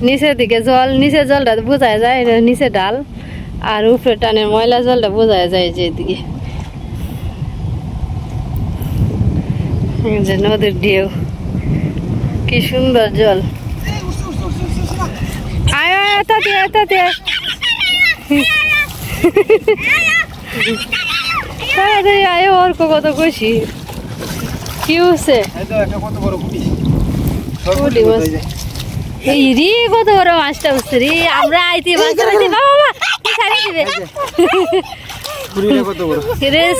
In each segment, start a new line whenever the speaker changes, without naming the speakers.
নিচের দিকে জল, নিচের জলটা বোঝা যায়, নিচে ডাল, আর উপরে টানের ময়লা জলটা বোঝা যায় যে এদিকে যে নদীর ঢেউ, কি সুন্দর জল। আয় তাড়াতাড়ি আয়, অর্ক কত খুশি। কি হচ্ছে রে, কত বড় মাছটা উঠছে রে। আমরা আইতে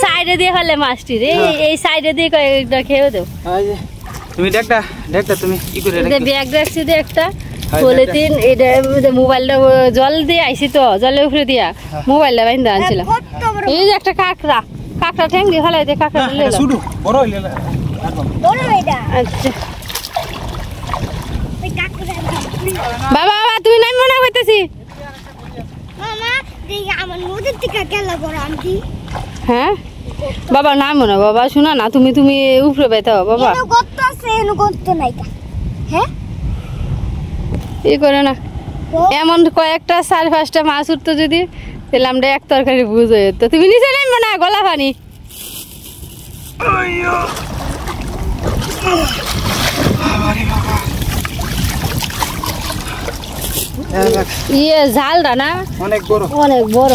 সাইডে দিয়ে ফেলে মাছটি রে, এই সাইডে দিয়ে কয়েকটা খেয়ে দেব।
তুমি দেখটা তুমি কি করে
ব্যাগ রাখছি দে একটা পলিথিন, এটা মোবাইলটা জল দিয়ে আইসি তো, জলের উপরে দিয়া মোবাইলটা বাইন্দা আনছিলাম। এই যে একটা কাঁকড়া ঠ্যাং দিয়ে ফেলাই দিয়ে কাঁকড়া আচ্ছা বাবা তুই নাই মনে করতেছি। হ্যাঁ বাবা নাই মনে, বাবা শোনা না, তুমি উপরে পাইতে বাবা ই করে না, এমন কয়েকটা 4-5টা মাছ উঠতো যদি, তাহলে আমরা এক তরকারি বুঝে যেত। তুমি নিচে নামবো না, গলা পানি। ইয়ে ঝালটা না অনেক বড়।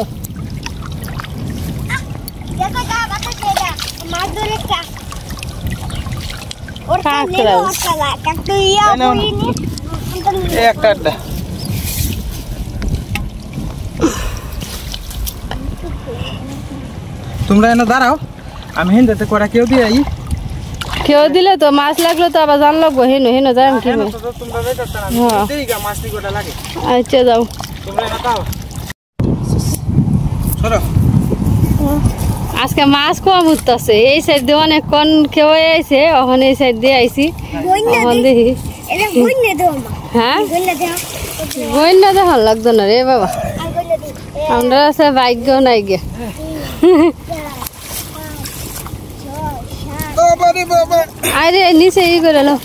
তোমরা এনে দাঁড়াও, আমি হিন্দাতে করা কেউ দিয়ে আই।
কেউ দিলে তো মাছ লাগলো তো আবার জান লাগবো, হেনো যাই কি। আচ্ছা যাও। আজকে মাছ কম উঠতেছে, এই সাইড দিয়ে অনেক কন কেউ আইছে, ওখানে এই সাইড দিয়ে আইছি। দেখি হ্যাঁ বন্যা দেখান লাগতো না রে বাবা, আমরা আছে ভাগ্য নাই গে। আরে নিচে ই করে লো,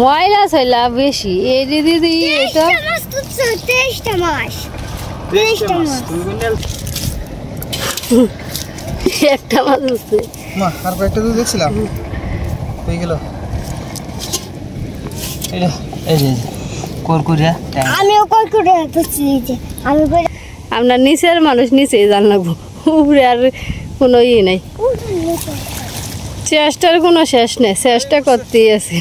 ময়লা ছয়লা বেশি। এই দিদি এটা একটা মাছ উঠছে,
আর কয়েকটা তো দেখছিলাম হয়ে গেল।
আমরা নিচের মানুষ নিচে জান লাগবো, উপরে আর কোনো ই নাই, চেষ্টার কোনো শেষ নেই, চেষ্টা করতেই আছে।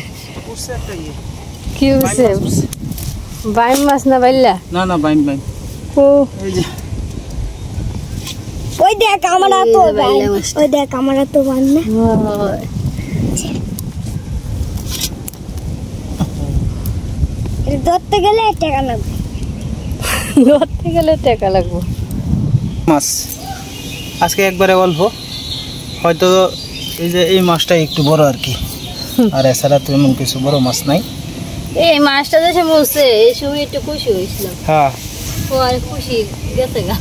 কি হচ্ছে বাইম মাছ না বাইলা?
না বাইম
ও
ওই দেখ আমরা তো ওই দেখ আমরা তো বান্না ধরতে গেলে টাকা লাগবে।
মাছ আজকে একবারে অল্প, হয়তো এই যে এই মাছটা একটু বড় আর কি, আর এছাড়া তো এমন কিছু বড় মাছ নাই।
এই মাছটা যে মরছে এই সময় একটু খুশি হয়েছিলাম।
হ্যাঁ
ও আর খুশি গেছে গা।